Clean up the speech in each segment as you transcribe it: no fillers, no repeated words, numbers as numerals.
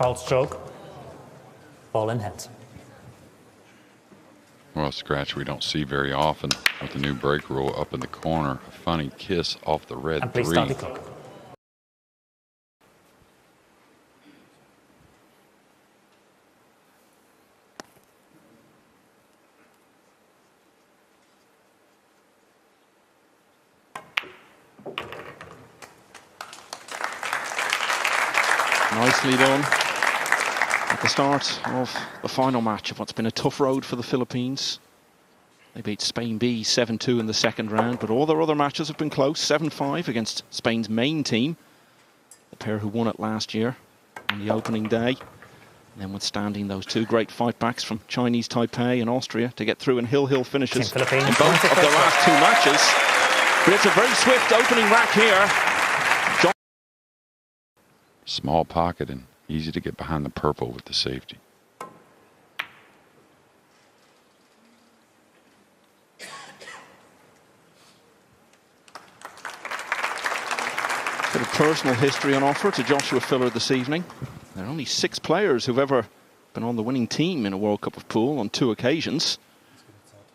Foul stroke. Ball in hand. Well, a scratch we don't see very often with the new break rule up in the corner. A funny kiss off the red And please 3. start the clock. Nicely done at the start of the final match of what's been a tough road for the Philippines. They beat Spain B 7-2 in the second round, but all their other matches have been close. 7-5 against Spain's main team, the pair who won it last year on the opening day. And then withstanding those two great fightbacks from Chinese Taipei and Austria to get through in hill finishes in both of their last two matches. But it's a very swift opening rack here. Small pocket and easy to get behind the purple with the safety. Bit of personal history on offer to Joshua Filler this evening. There are only 6 players who've ever been on the winning team in a World Cup of Pool on 2 occasions.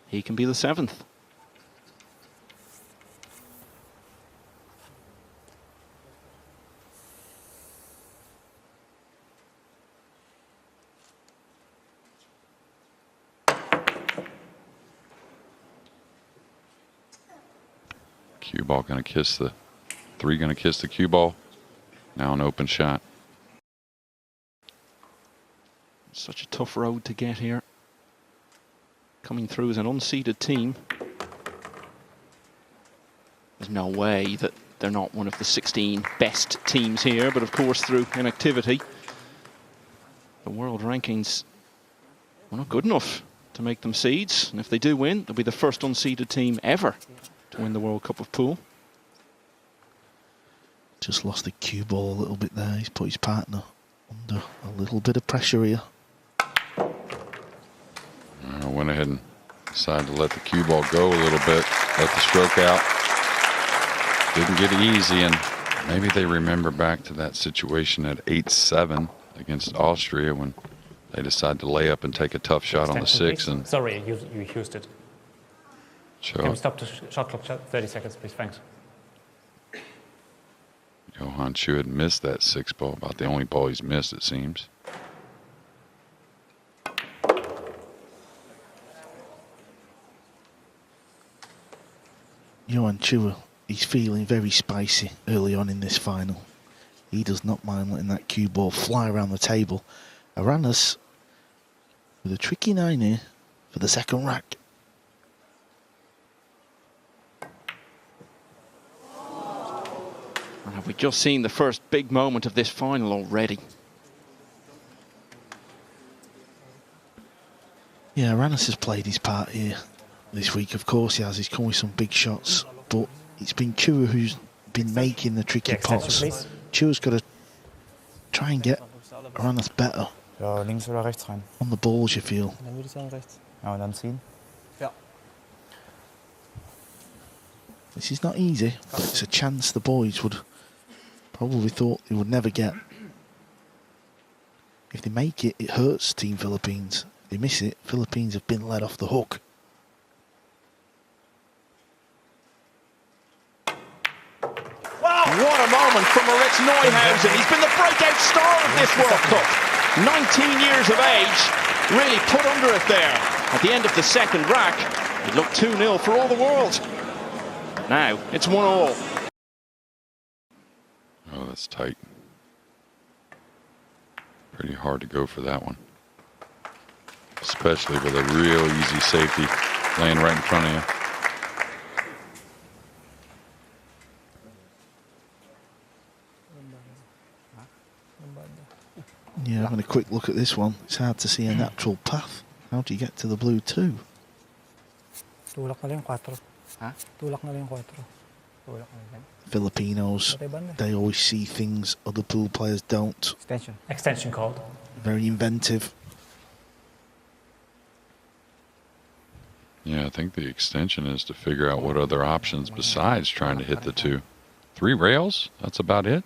He can be the 7th. Cue ball going to kiss the 3, going to kiss the cue ball. Now an open shot. Such a tough road to get here. Coming through as an unseeded team. There's no way that they're not one of the 16 best teams here, but of course through inactivity, the world rankings were not good enough to make them seeds. And if they do win, they'll be the first unseeded team ever to win the World Cup of Pool. Just lost the cue ball a little bit there. He's put his partner under a little bit of pressure here. Went ahead and decided to let the cue ball go a little bit, let the stroke out. Didn't get easy, and maybe they remember back to that situation at 8-7 against Austria when they decided to lay up and take a tough shot on the 6. And sorry, you used it. Sure. Can we stop the shot clock? 30 seconds, please. Thanks. Johan Chu had missed that 6 ball, about the only ball he's missed, it seems. Johan Chu, he's feeling very spicy early on in this final. He does not mind letting that cue ball fly around the table. Aranas with a tricky 9 here for the second rack. And have we just seen the first big moment of this final already? Yeah, Aranas has played his part here this week. Of course he has. He's come with some big shots, but it's been Chua who's been making the tricky pots. Chua's got to try and get Aranas better. Ja, links oder rechts rein. On the balls, you feel. Dann würde ich sagen rechts. Ja, und dann ziehen. Ja. This is not easy, but it's a chance the boys would probably thought they would never get. If they make it, it hurts Team Philippines. If they miss it, Philippines have been let off the hook. What a moment from Moritz Neuhausen. He's been the breakout star of this World Cup. 19 years of age, really put under it there. At the end of the second rack, it looked 2-0 for all the world. Now, it's 1-all. Oh, that's tight. Pretty hard to go for that one. Especially with a real easy safety laying right in front of you. Yeah, having a quick look at this one, it's hard to see a natural path. How do you get to the blue 2? Tulak na lang 4. Ha? Tulak na lang 4. Tulak na lang. Filipinos, they always see things other pool players don't. Extension. Extension called. Very inventive. Yeah, I think the extension is to figure out what other options besides trying to hit the 2. 3 rails, that's about it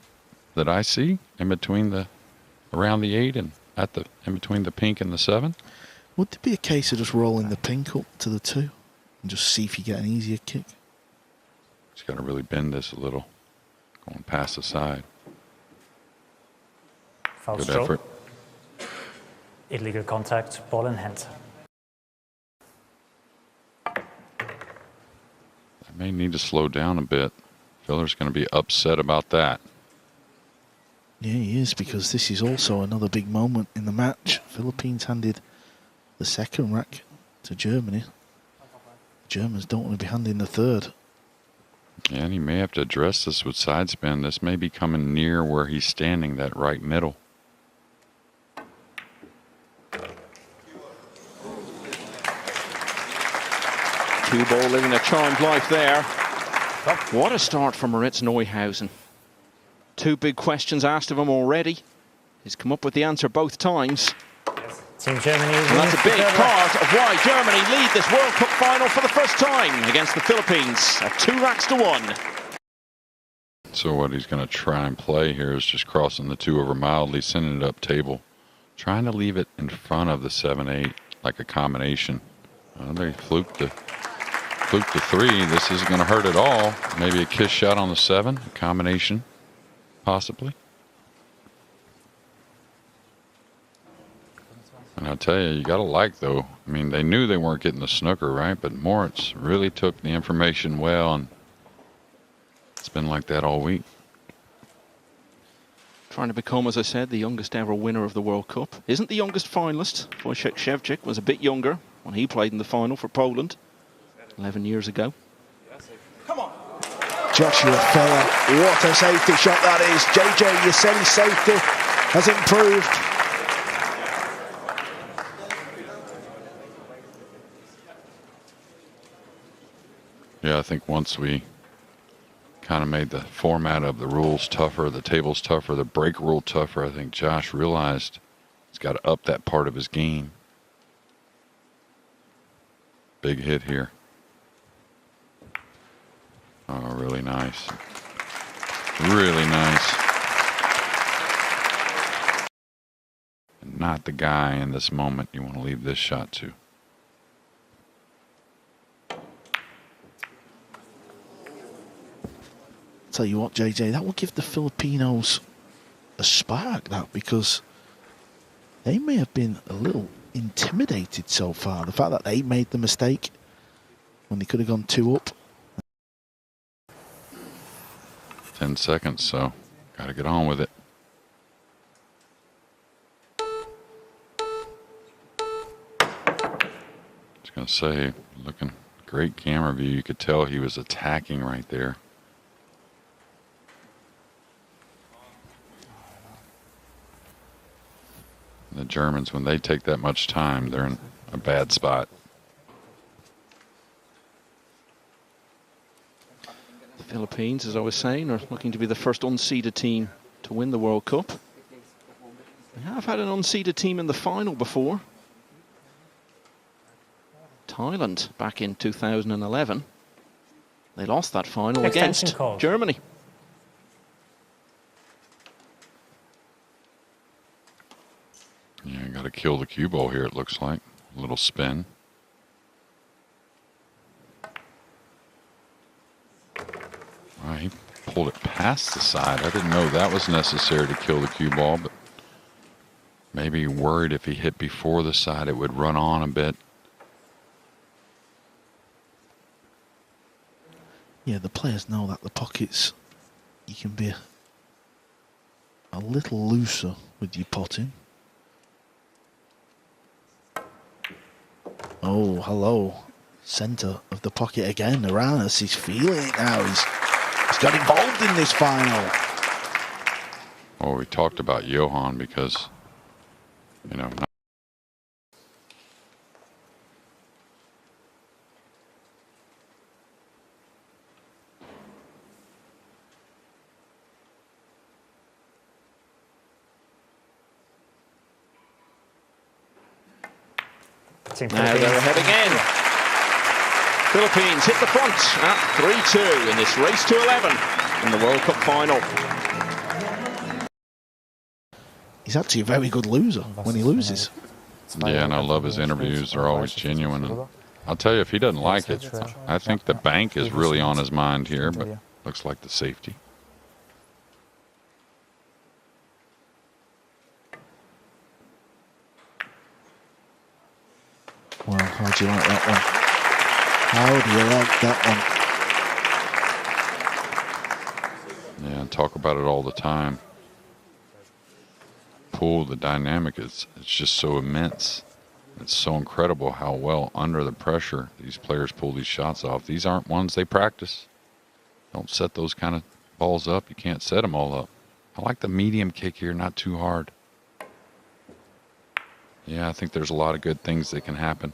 that I see in between the around the 8 and in between the pink and the 7. Would there be a case of just rolling the pink up to the 2 and just see if you get an easier kick? Just got to really bend this a little, going past the side. Foul Good stroke. effort. Illegal contact, ball in hand. I may need to slow down a bit. Filler's going to be upset about that. Yeah, he is, because this is also another big moment in the match. Philippines handed the second rack to Germany. Germans don't want to be handing the third. Yeah, and he may have to address this with side spin. This may be coming near where he's standing, that right middle. Cue ball living a charmed life there. What a start for Moritz Neuhausen. 2 big questions asked of him already. He's come up with the answer both times. Team Germany. And that's a big part of why Germany lead this World Cup final for the first time against the Philippines at 2 racks to 1. So what he's going to try and play here is just crossing the 2 over mildly, sending it up table. Trying to leave it in front of the 7-8 like a combination. They fluked the 3. This isn't going to hurt at all. Maybe a kiss shot on the 7, a combination, possibly. And I'll tell you got to like, though. I mean, they knew they weren't getting the snooker, right? But Moritz really took the information well, and it's been like that all week. Trying to become, as I said, the youngest ever winner of the World Cup. Isn't the youngest finalist. Wojciech Szewczyk was a bit younger when he played in the final for Poland 11 years ago. Joshua Feller, what a safety shot that is. JJ, you said his safety has improved. Yeah, I think once we kind of made the format of the rules tougher, the tables tougher, the break rule tougher, I think Josh realized he's got to up that part of his game. Big hit here. Oh, really nice. Really nice. Not the guy in this moment you want to leave this shot to. Tell you what, JJ, that will give the Filipinos a spark, that, because they may have been a little intimidated so far. The fact that they made the mistake when they could have gone 2 up. 10 seconds, so got to get on with it. Just going to say, looking great camera view. You could tell he was attacking right there. The Germans, when they take that much time, they're in a bad spot. The Philippines, as I was saying, are looking to be the first unseeded team to win the World Cup. We have had an unseeded team in the final before. Thailand back in 2011. They lost that final against Germany. Yeah, got to kill the cue ball here, it looks like. A little spin. Wow, he pulled it past the side. I didn't know that was necessary to kill the cue ball, but maybe worried if he hit before the side it would run on a bit. Yeah, the players know that the pockets, you can be a little looser with your potting. Oh, hello. Centre of the pocket again. Aranas is feeling it now. He's got involved in this final. Oh, we talked about Johan because, you know, Now they're ahead again. Philippines hit the front at 3-2 in this race to 11 in the World Cup final. He's actually a very good loser when he loses. Yeah, and I love his interviews. They're always genuine. And I'll tell you, if he doesn't like it, I think the bank is really on his mind here, but looks like the safety. Well, how do you like that one? How do you like that one? Yeah, and talk about it all the time. Pool, the dynamic it's just so immense. It's so incredible how well under the pressure these players pull these shots off. These aren't ones they practice. Don't set those kind of balls up. You can't set them all up. I like the medium kick here, not too hard. Yeah, I think there's a lot of good things that can happen.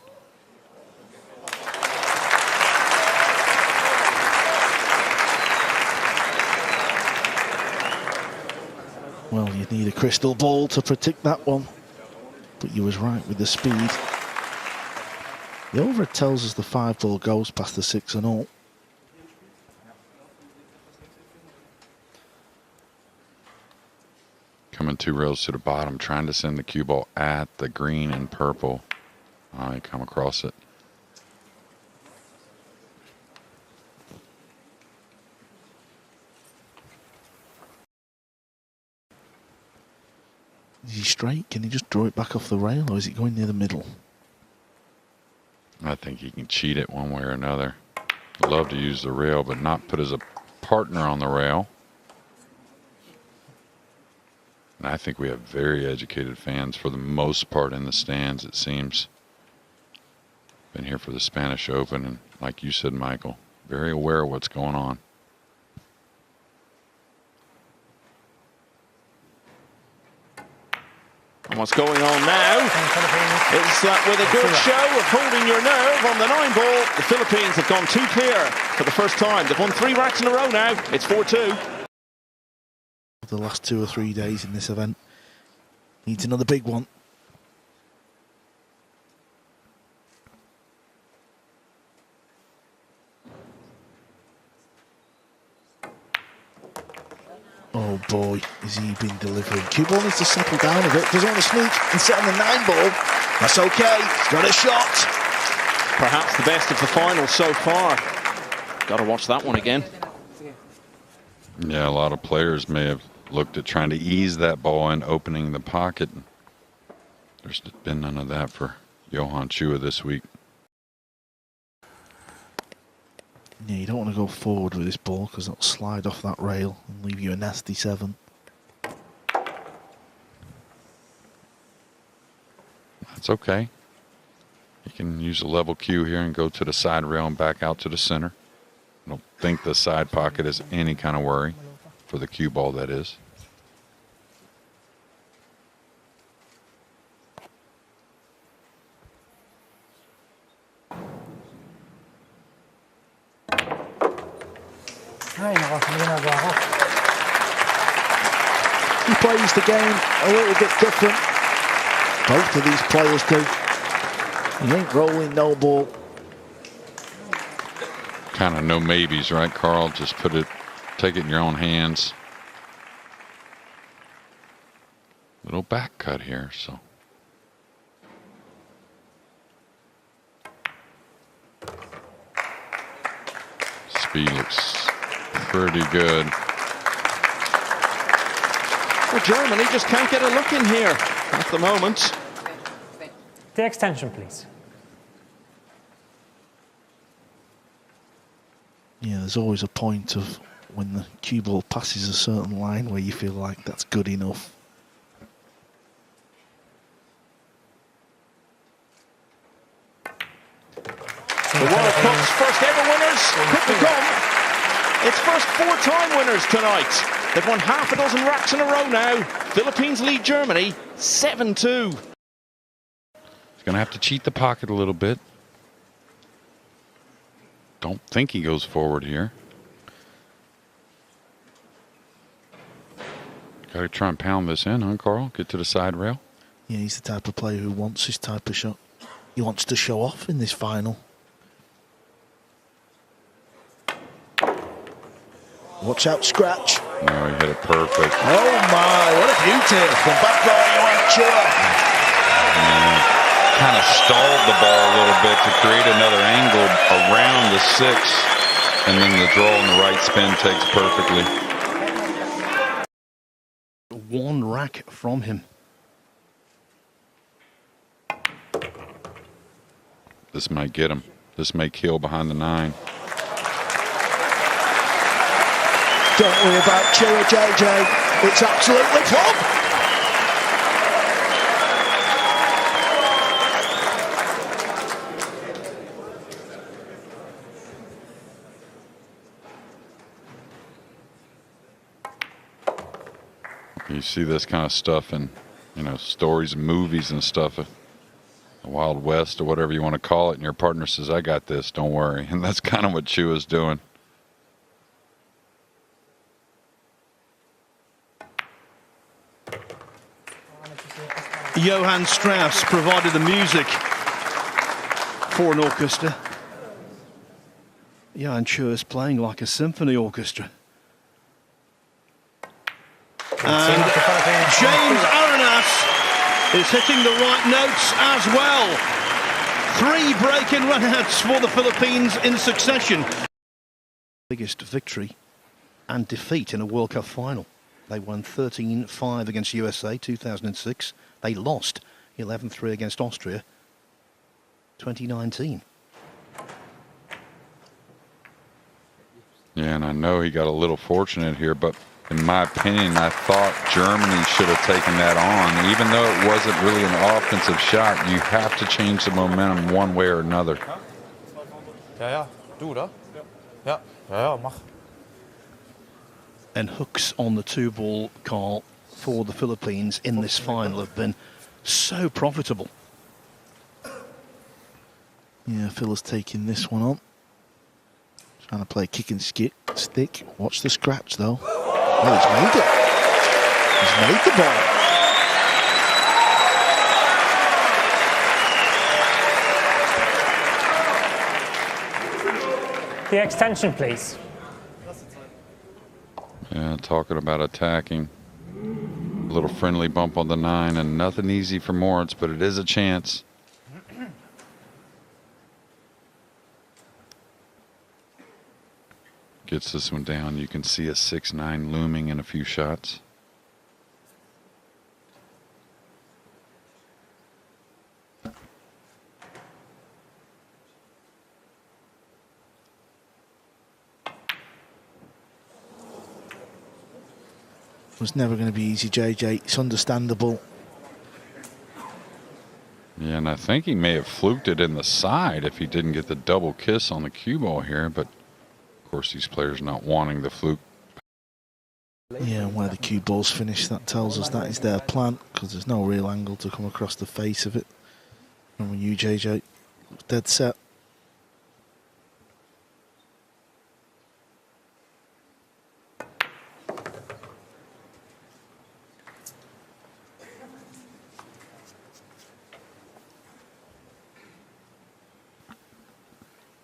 Well, you need a crystal ball to predict that one. But you was right with the speed. The over tells us the 5-ball goes past the 6 and all. Coming 2 rails to the bottom, trying to send the cue ball at the green and purple. I come across it. Is he straight? Can he just draw it back off the rail, or is it going near the middle? I think he can cheat it one way or another. Love to use the rail, but not put as a partner on the rail. And I think we have very educated fans for the most part in the stands, it seems. Been here for the Spanish Open, and like you said, Michael, very aware of what's going on. And what's going on now is that with a good show of holding your nerve on the 9-ball, the Philippines have gone 2 clear for the first time. They've won 3 racks in a row now. It's 4-2. The last 2 or 3 days in this event. Needs another big one. Oh boy, is he been delivering. Cue ball needs to settle down a bit. Doesn't want to sneak and sit on the 9-ball. That's okay. He's got a shot. Perhaps the best of the final so far. Got to watch that one again. Yeah, a lot of players may have looked at trying to ease that ball in, opening the pocket. There's been none of that for Johan Chua this week. Yeah, you don't want to go forward with this ball because it'll slide off that rail and leave you a nasty 7. That's okay. You can use a level cue here and go to the side rail and back out to the center. I don't think the side pocket is any kind of worry for the cue ball, that is. He plays the game a little bit different. Both of these players do. He ain't rolling no ball. Kind of no maybes, right, Carl? Just take it in your own hands. Little back cut here, so. Speed looks pretty good. Well, Germany just can't get a look in here at the moment. The extension, please. Yeah, there's always a point of when the cue ball passes a certain line where you feel like that's good enough. The World Cup's first ever winners could become its first 4-time winners tonight. They've won half a dozen racks in a row now. Philippines lead Germany 7-2. He's going to have to cheat the pocket a little bit. Don't think he goes forward here. Got to try and pound this in, huh, Carl? Get to the side rail. Yeah, he's the type of player who wants this type of shot. He wants to show off in this final. Watch out, scratch. No, he hit it perfect. Oh my, what a beauty from back row, Johan Chua. Kind of stalled the ball a little bit to create another angle around the 6, and then the draw on the right spin takes perfectly. One rack from him. This might get him. This may kill behind the 9. Don't worry about Chua, JJ. It's absolutely plumb. You see this kind of stuff in, stories and movies and stuff. The Wild West or whatever you want to call it, and your partner says, I got this, don't worry. And that's kind of what Chua's doing. Johann Strauss provided the music for an orchestra. Johan Chua's playing like a symphony orchestra. And James Arenas is hitting the right notes as well. 3 break-in runouts for the Philippines in succession. Biggest victory and defeat in a World Cup final. They won 13-5 against USA 2006. They lost 11-3 against Austria 2019. Yeah, and I know he got a little fortunate here, but in my opinion, I thought Germany should have taken that on. Even though it wasn't really an offensive shot, you have to change the momentum one way or another. Ja, doe dat. Ja, mag. And hooks on the 2-ball, Carl, for the Philippines in this final have been so profitable. Yeah, Phil is taking this one on. Trying to play kick and stick. Watch the scratch though. Oh, he's made it. He's made the ball. The extension, please. Yeah, talking about attacking. A little friendly bump on the 9, and nothing easy for Moritz, but it is a chance. Gets this one down. You can see a 6-9 looming in a few shots. It was never going to be easy, JJ. It's understandable. Yeah, and I think he may have fluked it in the side if he didn't get the double kiss on the cue ball here, but of course these players not wanting the fluke. Yeah, and where the cue ball's finished, that tells us that is their plan, because there's no real angle to come across the face of it. And when you, JJ, dead set.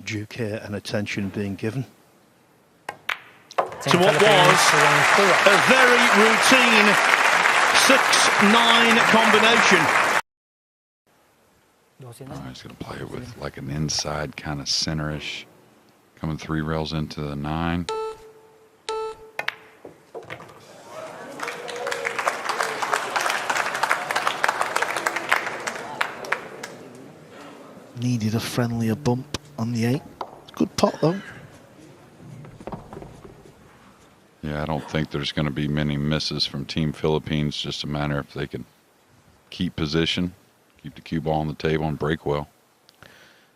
Due care and attention being given Team to what Philippines was to win 2 a very routine 6-9 combination. Oh, he's going to play it with like an inside kind of centerish, coming 3 rails into the 9. Needed a friendlier bump on the 8. Good pot though. Yeah, I don't think there's going to be many misses from Team Philippines. Just a matter if they can keep position, keep the cue ball on the table, and break well. Do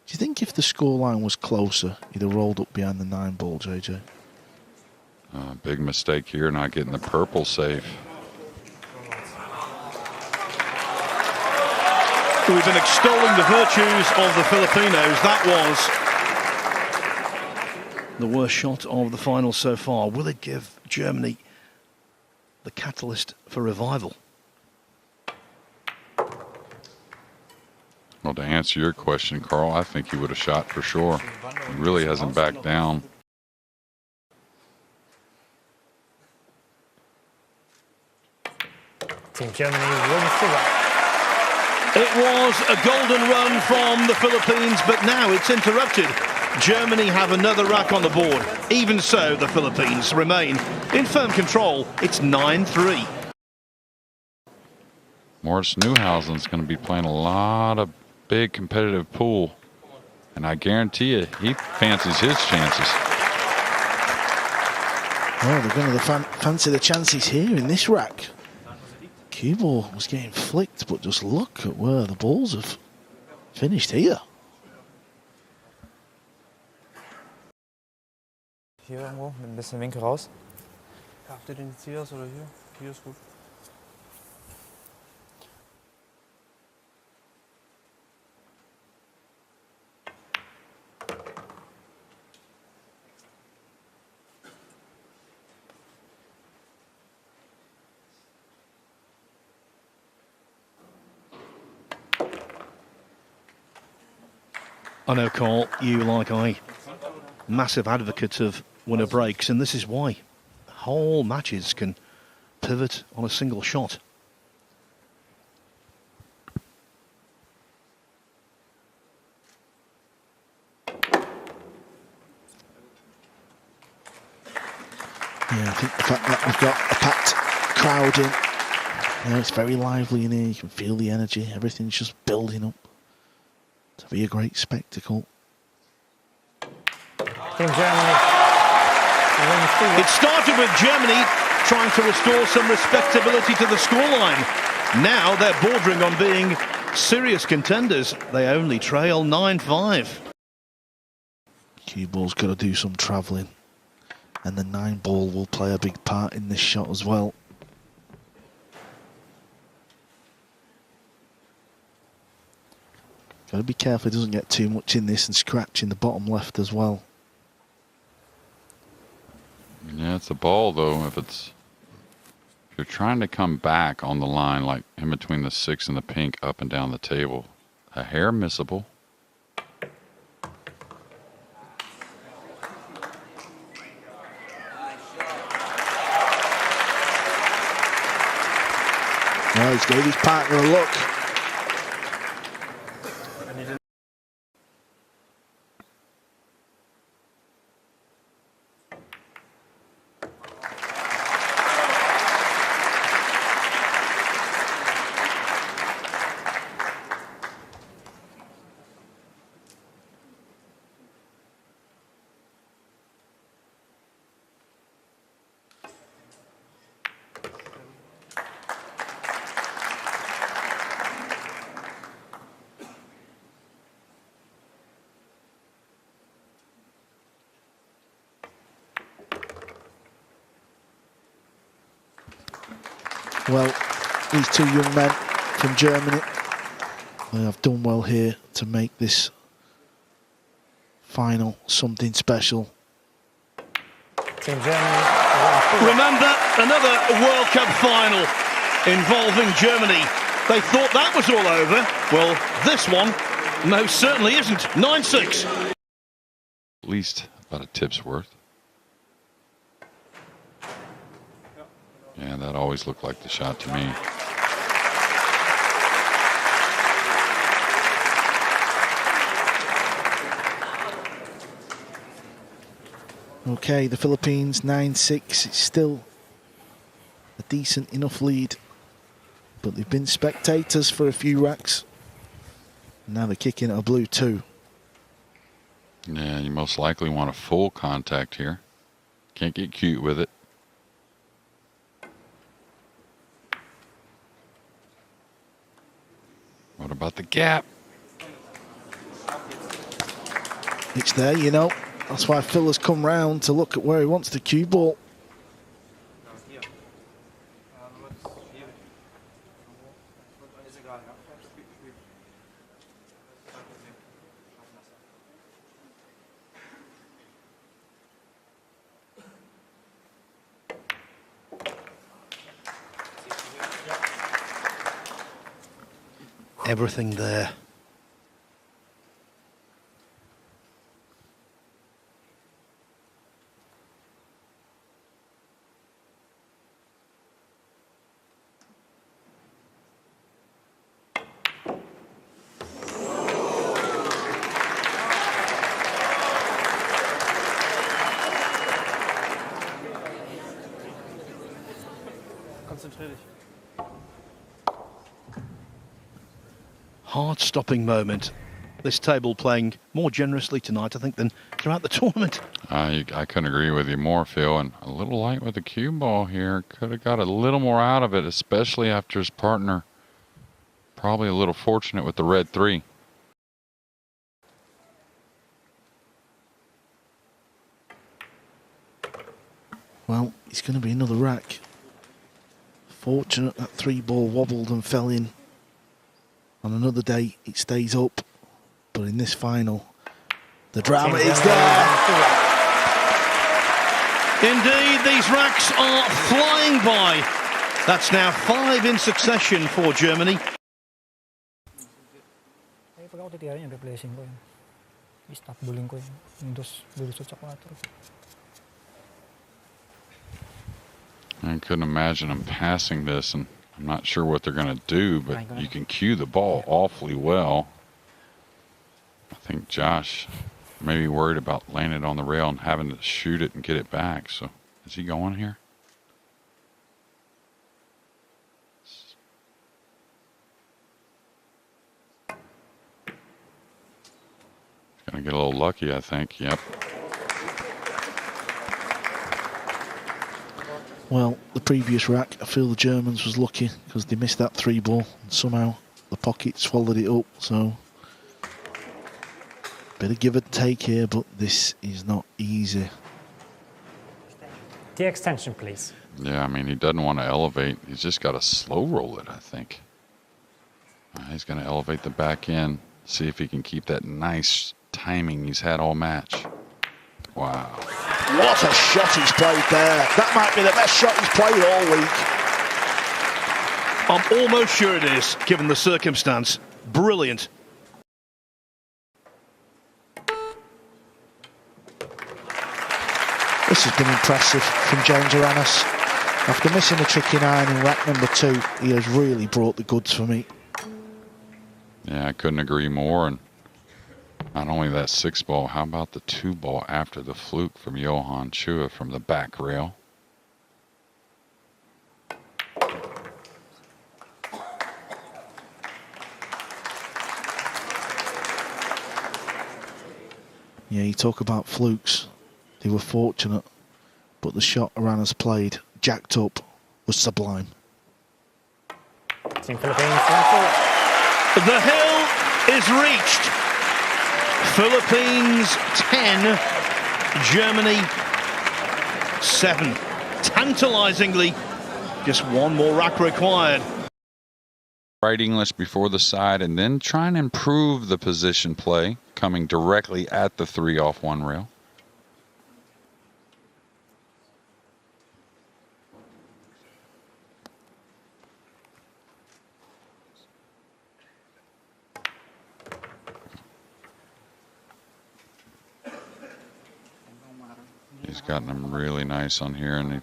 you think if the scoreline was closer, he'd have rolled up behind the 9 ball, JJ? Big mistake here, not getting the purple safe. We've been extolling the virtues of the Filipinos. That was the worst shot of the final so far. Will it give Germany the catalyst for revival? Well, to answer your question, Carl, I think he would have shot for sure. He really hasn't backed down. Team Germany wins the rack. It was a golden run from the Philippines, but now it's interrupted. Germany have another rack on the board. Even so, the Philippines remain in firm control. It's 9-3. Morris Newhousen's going to be playing a lot of big competitive pool, and I guarantee you he fancies his chances. Well, they're going to fancy the chances here in this rack. Cue ball was getting flicked, but just look at where the balls have finished here. Hier irgendwo mit ein bisschen Winkel raus. Habt ihr den Zielers oder hier? Hier ist gut. I know, Carl, you, like I, massive advocate of winner breaks, and this is why whole matches can pivot on a single shot. Yeah, I think the fact that we've got a packed crowd in, it's very lively in here. You can feel the energy. Everything's just building up to be a great spectacle. Team Germany wins the rack. It started with Germany trying to restore some respectability to the scoreline. Now they're bordering on being serious contenders. They only trail 9-5. Cue ball's got to do some travelling, and the 9 ball will play a big part in this shot as well. Got to be careful he doesn't get too much in this and scratch in the bottom left as well. Yeah, it's a ball though. If you're trying to come back on the line, like in between the 6 and the pink, up and down the table, a hair missable. Well, he's gave his partner a look. Well, these two young men from Germany, they have done well here to make this final something special. Team Germany wins the rack. Remember, another World Cup final involving Germany. They thought that was all over. Well, this one most certainly isn't. 9-6. At least about a tip's worth. Yeah, that always looked like the shot to me. Okay, the Philippines 9-6. It's still a decent enough lead, but they've been spectators for a few racks. Now they're kicking at a blue 2. Yeah, you most likely want a full contact here. Can't get cute with it. What about the gap? It's there, you know. That's why Phil has come round to look at where he wants the cue ball. Everything there. Heart-stopping moment. This table playing more generously tonight, I think, than throughout the tournament. I couldn't agree with you more, Phil. And a little light with the cue ball here. Could have got a little more out of it, especially after his partner. Probably a little fortunate with the red 3. Well, it's going to be another rack. Fortunate that 3-ball wobbled and fell in. On another day, it stays up. But in this final, the drama is there. Indeed, these racks are flying by. That's now 5 in succession for Germany. Ay, pag ako titira yun, replacing ko yun. I-stop bullying ko yun. Yung dulusot sa 4. I couldn't imagine them passing this, and I'm not sure what they're going to do, but you can cue the ball awfully well. I think Josh may be worried about laying it on the rail and having to shoot it and get it back. So is he going here? Going to get a little lucky, I think. Yep. Well, the previous rack, I feel the Germans was lucky because they missed that 3-ball. And somehow the pocket swallowed it up. So bit of give and take here, but this is not easy. The extension, please. Yeah, I mean, he doesn't want to elevate. He's just got to slow roll it, I think. He's going to elevate the back end, see if he can keep that nice timing he's had all match. Wow. What a shot he's played there. That might be the best shot he's played all week. I'm almost sure it is, given the circumstance. Brilliant. This has been impressive from James Aranas. After missing a tricky 9 in rack number 2, he has really brought the goods for me. Yeah, I couldn't agree more. And not only that 6-ball, how about the 2-ball after the fluke from Johan Chua from the back rail? Yeah, you talk about flukes. They were fortunate, but the shot Aranas played, jacked up, was sublime. Team Philippines, left. The hill is reached. Philippines 10, Germany 7. Tantalizingly, just one more rack required. Right English before the side, and then try and improve the position play, coming directly at the 3 off 1 rail. He's gotten them really nice on here, and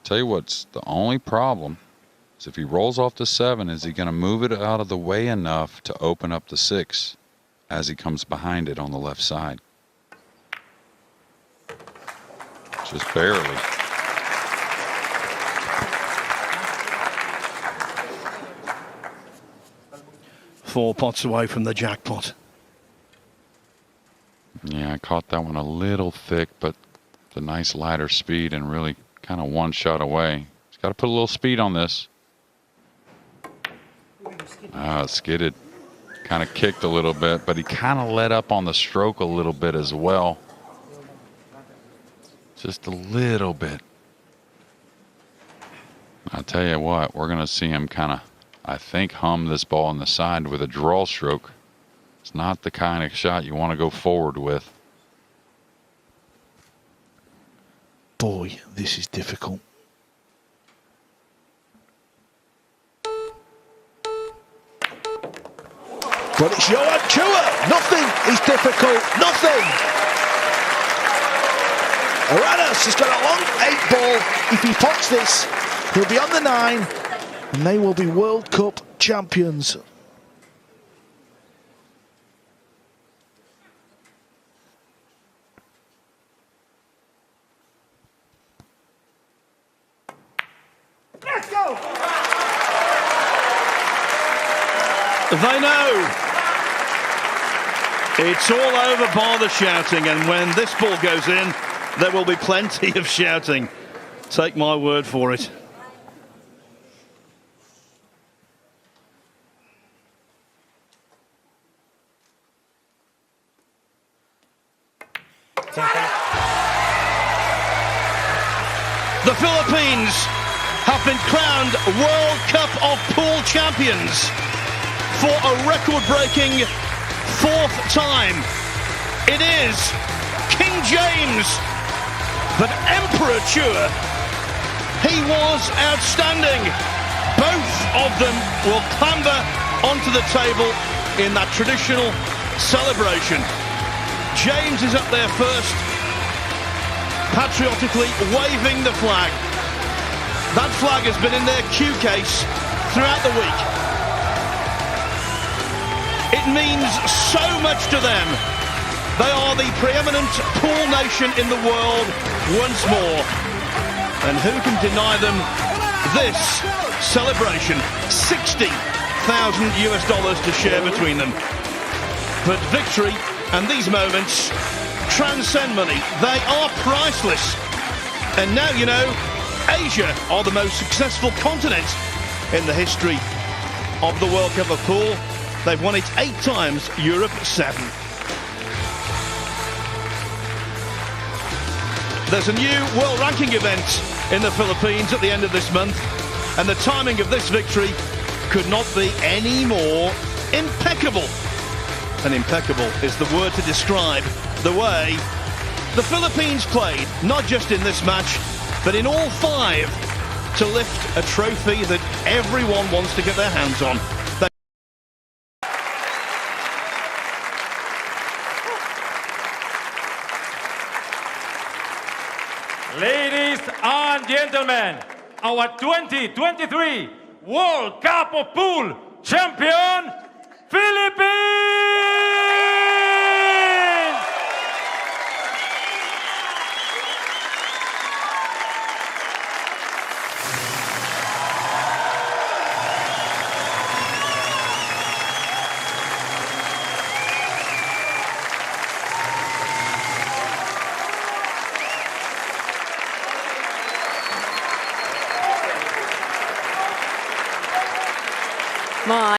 tell you what's the only problem is if he rolls off the 7, is he going to move it out of the way enough to open up the 6 as he comes behind it on the left side? Just barely. Four pots away from the jackpot. Yeah, I caught that one a little thick, but the nice lighter speed and really kind of one shot away. He's got to put a little speed on this. It skidded. Kind of kicked a little bit, but he kind of let up on the stroke a little bit as well. Just a little bit. I'll tell you what, we're going to see him kind of, I think, hum this ball on the side with a draw stroke. It's not the kind of shot you want to go forward with. Boy, this is difficult. But it's Johan Chua. Nothing is difficult. Nothing. Aranas has got a long 8-ball. If he pots this, he'll be on the 9, and they will be World Cup champions. Let's go! They know. It's all over bar the shouting, and when this ball goes in, there will be plenty of shouting. Take my word for it. The Philippines have been crowned World Cup of Pool champions for a record-breaking 4th time. It is King James, but Emperor Chua, he was outstanding. Both of them will clamber onto the table in that traditional celebration. James is up there first, patriotically waving the flag. That flag has been in their cue case throughout the week. It means so much to them. They are the preeminent pool nation in the world once more. And who can deny them this celebration? $60,000 to share between them. But victory and these moments transcend money. They are priceless. And now, you know, Asia are the most successful continent in the history of the World Cup of Pool. They've won it 8 times, Europe 7. There's a new world ranking event in the Philippines at the end of this month, and the timing of this victory could not be any more impeccable. And impeccable is the word to describe the way the Philippines played, not just in this match, but in all 5, to lift a trophy that everyone wants to get their hands on. Ladies and gentlemen, our 2023 World Cup of Pool champion, Philippines! My